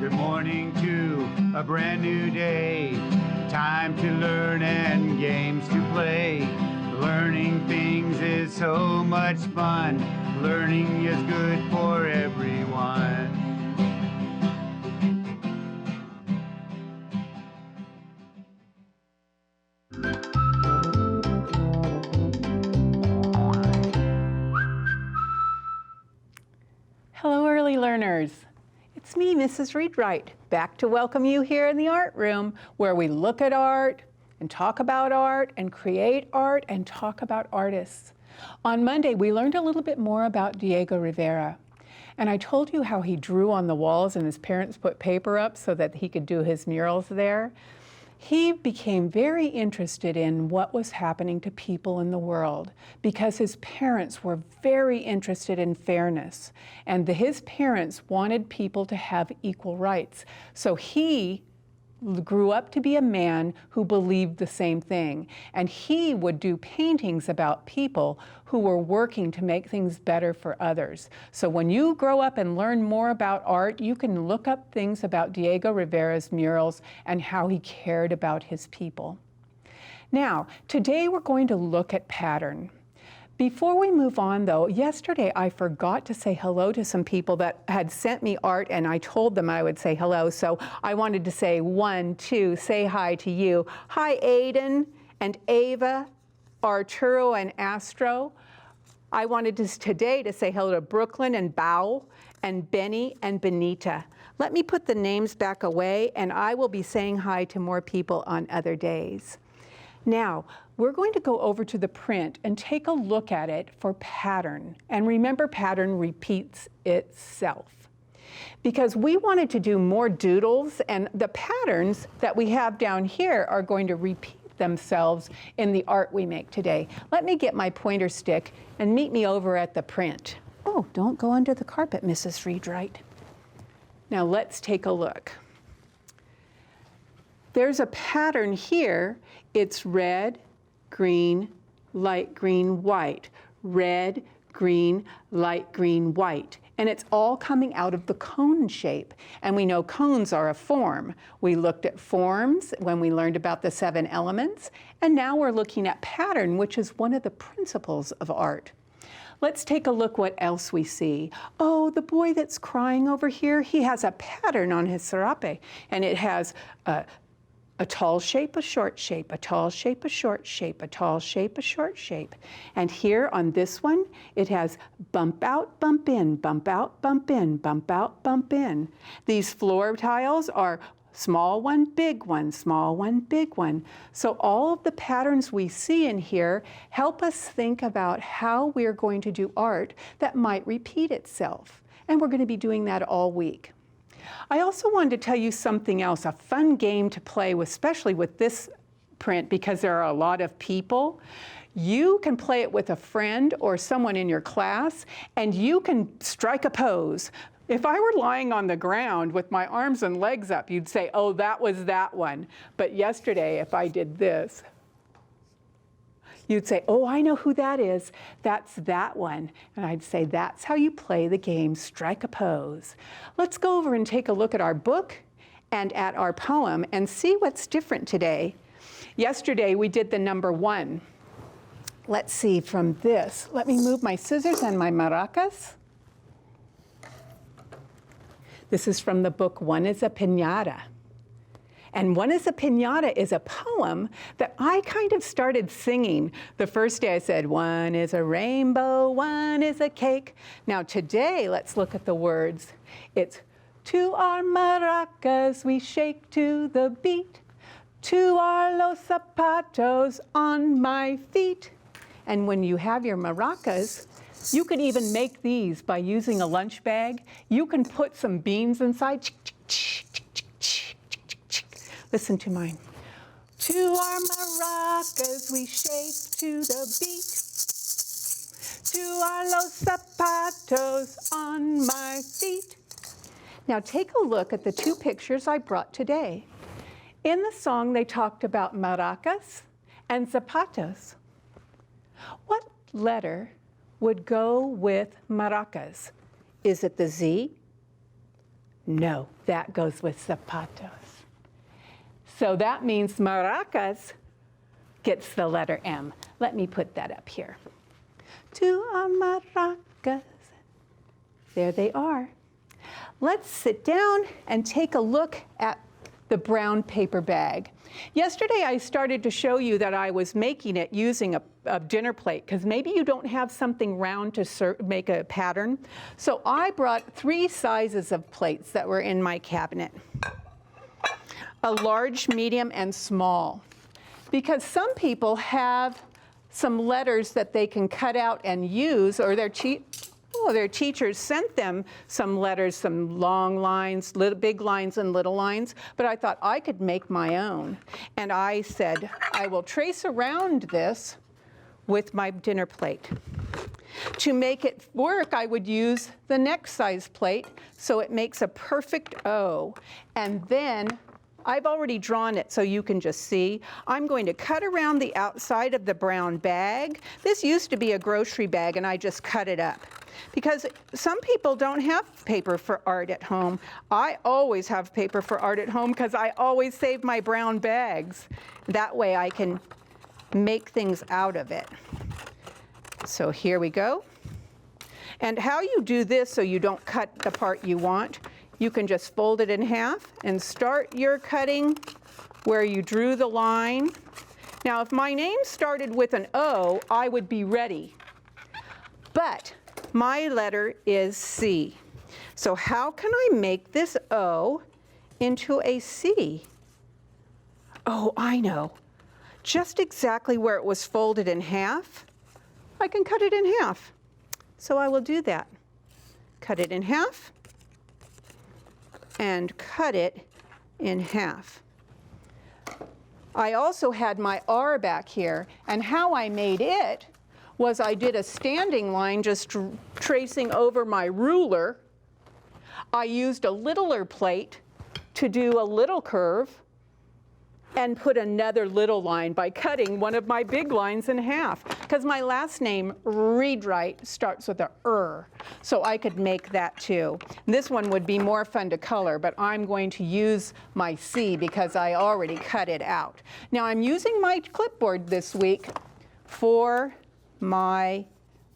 Good morning to a brand new day. Time to learn and games to play. Learning things is so much fun. Learning is good for everyone. Hello, early learners. It's me, Mrs. Read-Wright, back to welcome you here in the art room where we look at art and talk about art and create art and talk about artists. On Monday, we learned a little bit more about Diego Rivera. And I told you how he drew on the walls and his parents put paper up so that he could do his murals there. He became very interested in what was happening to people in the world because his parents were very interested in fairness. And his parents wanted people to have equal rights. So he grew up to be a man who believed the same thing. And he would do paintings about people who were working to make things better for others. So when you grow up and learn more about art, you can look up things about Diego Rivera's murals and how he cared about his people. Now, today we're going to look at pattern. Before we move on, though, yesterday I forgot to say hello to some people that had sent me art, and I told them I would say hello, so I wanted to say 1, 2, say hi to you. Hi, Aiden and Ava, Arturo and Astro. I wanted today to say hello to Brooklyn and Bao, and Benny and Benita. Let me put the names back away, and I will be saying hi to more people on other days. Now, we're going to go over to the print and take a look at it for pattern. And remember, pattern repeats itself. Because we wanted to do more doodles, and the patterns that we have down here are going to repeat themselves in the art we make today. Let me get my pointer stick and meet me over at the print. Oh, don't go under the carpet, Mrs. Read-Wright. Now let's take a look. There's a pattern here. It's red, green, light green, white. Red, green, light green, white. And it's all coming out of the cone shape. And we know cones are a form. We looked at forms when we learned about the 7 elements. And now we're looking at pattern, which is one of the principles of art. Let's take a look what else we see. Oh, the boy that's crying over here, he has a pattern on his serape. And it has a tall shape, a short shape, a tall shape, a short shape, a tall shape, a short shape. And here on this one, it has bump out, bump in, bump out, bump in, bump out, bump in. These floor tiles are small one, big one, small one, big one. So all of the patterns we see in here help us think about how we're going to do art that might repeat itself. And we're going to be doing that all week. I also wanted to tell you something else, a fun game to play with, especially with this print because there are a lot of people. You can play it with a friend or someone in your class, and you can strike a pose. If I were lying on the ground with my arms and legs up, you'd say, oh, that was that one. But yesterday, if I did this, you'd say, oh, I know who that is. That's that one. And I'd say, that's how you play the game, strike a pose. Let's go over and take a look at our book and at our poem and see what's different today. Yesterday, we did the number 1. Let's see from this. Let me move my scissors and my maracas. This is from the book One is a Piñata. And One is a Piñata is a poem that I kind of started singing. The first day I said, one is a rainbow, one is a cake. Now today, let's look at the words. It's to our maracas we shake to the beat, to our los zapatos on my feet. And when you have your maracas, you could even make these by using a lunch bag. You can put some beans inside. Listen to mine. To our maracas we shake to the beat, to our los zapatos on my feet. Now take a look at the 2 pictures I brought today. In the song they talked about maracas and zapatos. What letter would go with maracas? Is it the Z, No, that goes with zapatos. So that means maracas gets the letter M. Let me put that up here. Two are maracas. There they are. Let's sit down and take a look at the brown paper bag. Yesterday I started to show you that I was making it using a dinner plate, because maybe you don't have something round to make a pattern. So I brought 3 sizes of plates that were in my cabinet. A large, medium, and small. Because some people have some letters that they can cut out and use, or their teachers sent them some letters, some long lines, big lines and little lines, but I thought I could make my own. And I said, I will trace around this with my dinner plate. To make it work, I would use the next size plate, so it makes a perfect O. And then I've already drawn it so you can just see. I'm going to cut around the outside of the brown bag. This used to be a grocery bag, and I just cut it up. Because some people don't have paper for art at home. I always have paper for art at home because I always save my brown bags. That way I can make things out of it. So here we go. And how you do this so you don't cut the part you want, you can just fold it in half and start your cutting where you drew the line. Now, if my name started with an O, I would be ready. But my letter is C. So how can I make this O into a C? Oh, I know. Just exactly where it was folded in half, I can cut it in half. So I will do that. Cut it in half and cut it in half. I also had my R back here, and how I made it was I did a standing line just tracing over my ruler. I used a littler plate to do a little curve and put another little line by cutting one of my big lines in half, because my last name, Readwright, starts with a R, so I could make that too. This one would be more fun to color, but I'm going to use my C because I already cut it out. Now I'm using my clipboard this week for my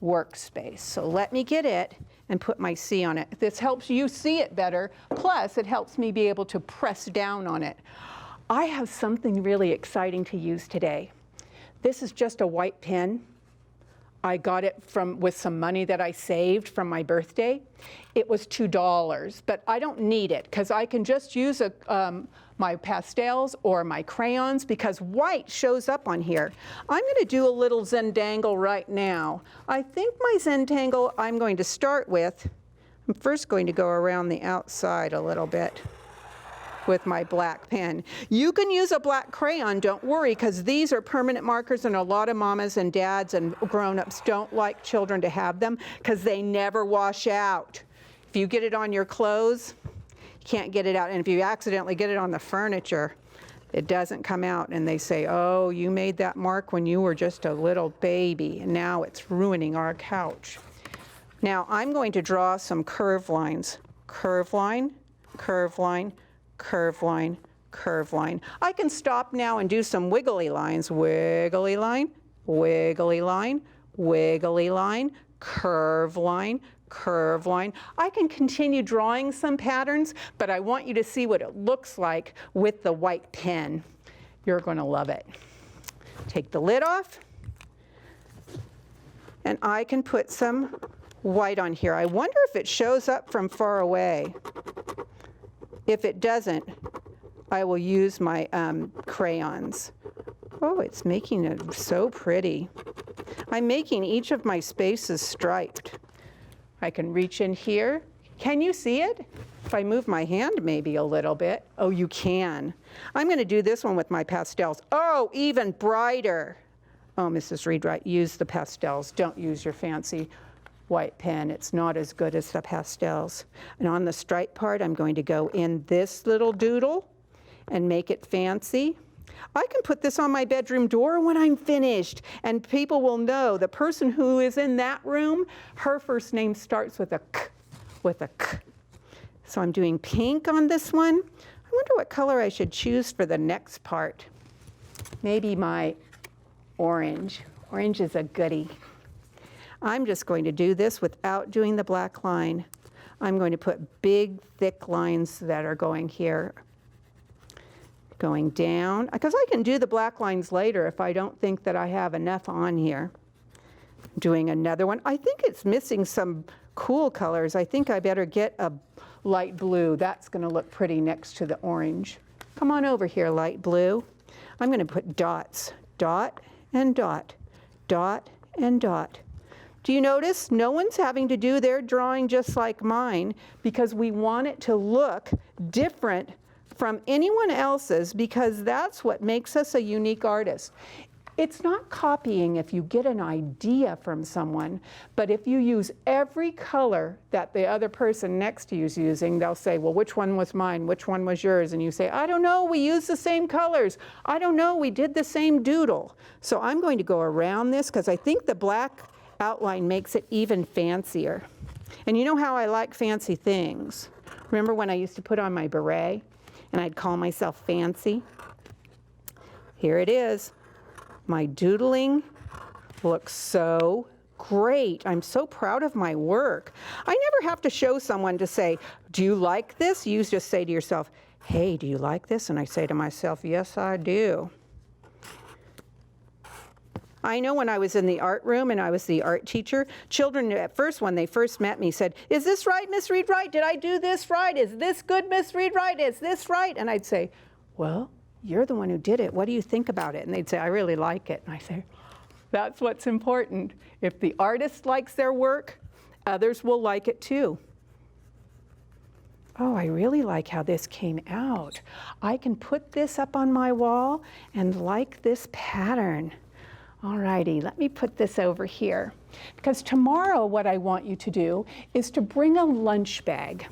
workspace, so let me get it and put my C on it. This helps you see it better, plus it helps me be able to press down on it. I have something really exciting to use today. This is just a white pen. I got it with some money that I saved from my birthday. It was $2, but I don't need it because I can just use my pastels or my crayons because white shows up on here. I'm going to do a little Zentangle right now. I think my Zentangle I'm going to start with, I'm first going to go around the outside a little bit with my black pen. You can use a black crayon, don't worry, because these are permanent markers and a lot of mamas and dads and grown-ups don't like children to have them because they never wash out. If you get it on your clothes, you can't get it out. And if you accidentally get it on the furniture, it doesn't come out. And they say, oh, you made that mark when you were just a little baby, and now it's ruining our couch. Now I'm going to draw some curve lines. Curve line, curve line, curve line, curve line. I can stop now and do some wiggly lines. Wiggly line, wiggly line, wiggly line, curve line, curve line. I can continue drawing some patterns, but I want you to see what it looks like with the white pen. You're going to love it. Take the lid off, and I can put some white on here. I wonder if it shows up from far away. If it doesn't, I will use my crayons. Oh, it's making it so pretty. I'm making each of my spaces striped. I can reach in here. Can you see it? If I move my hand maybe a little bit. Oh, you can. I'm going to do this one with my pastels. Oh, even brighter. Oh, Mrs. Readwright, use the pastels. Don't use your fancy white pen. It's not as good as the pastels. And on the stripe part, I'm going to go in this little doodle and make it fancy. I can put this on my bedroom door when I'm finished, and people will know the person who is in that room, her first name starts with a K, So I'm doing pink on this one. I wonder what color I should choose for the next part. Maybe my orange. Orange is a goodie. I'm just going to do this without doing the black line. I'm going to put big, thick lines that are going here. Going down, because I can do the black lines later if I don't think that I have enough on here. Doing another one. I think it's missing some cool colors. I think I better get a light blue. That's going to look pretty next to the orange. Come on over here, light blue. I'm going to put dots. Dot and dot. Dot and dot. Do you notice no one's having to do their drawing just like mine because we want it to look different from anyone else's because that's what makes us a unique artist. It's not copying if you get an idea from someone, but if you use every color that the other person next to you is using, they'll say, well, which one was mine? Which one was yours? And you say, I don't know, we used the same colors. I don't know, we did the same doodle. So I'm going to go around this because I think the black outline makes it even fancier. And you know how I like fancy things. Remember when I used to put on my beret and I'd call myself fancy? Here it is. My doodling looks so great. I'm so proud of my work. I never have to show someone to say, do you like this? You just say to yourself, hey, do you like this? And I say to myself, yes, I do. I know when I was in the art room and I was the art teacher, children at first, when they first met me, said, is this right, Miss Read-Wright? Did I do this right? Is this good, Miss Read-Wright? Is this right? And I'd say, well, you're the one who did it. What do you think about it? And they'd say, I really like it. And I say, that's what's important. If the artist likes their work, others will like it too. Oh, I really like how this came out. I can put this up on my wall and like this pattern. All righty, let me put this over here. Because tomorrow what I want you to do is to bring a lunch bag.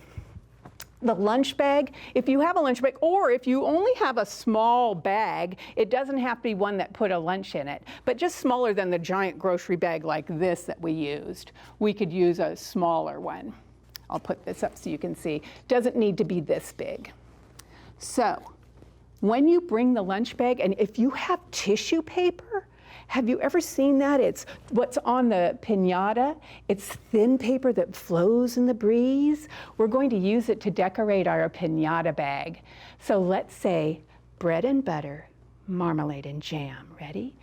The lunch bag, if you have a lunch bag, or if you only have a small bag, it doesn't have to be one that put a lunch in it, but just smaller than the giant grocery bag like this that we used. We could use a smaller one. I'll put this up so you can see. Doesn't need to be this big. So, when you bring the lunch bag, and if you have tissue paper, have you ever seen that? It's what's on the piñata. It's thin paper that flows in the breeze. We're going to use it to decorate our piñata bag. So let's say bread and butter, marmalade and jam. Ready?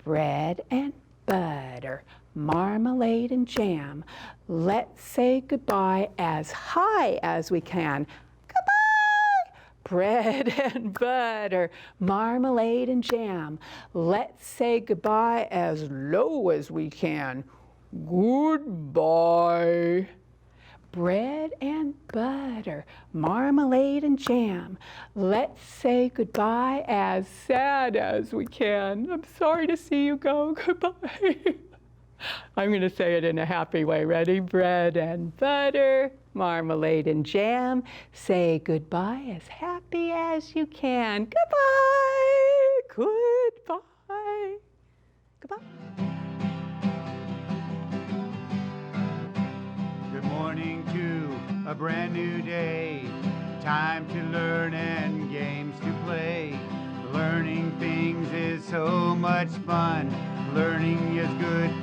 Bread and butter, marmalade and jam. Let's say goodbye as high as we can. Bread and butter, marmalade and jam. Let's say goodbye as low as we can. Goodbye. Bread and butter, marmalade and jam. Let's say goodbye as sad as we can. I'm sorry to see you go. Goodbye. I'm going to say it in a happy way. Ready? Bread and butter, marmalade and jam. Say goodbye as happy as you can. Goodbye. Goodbye. Goodbye. Good morning to a brand new day. Time to learn and games to play. Learning things is so much fun. Learning is good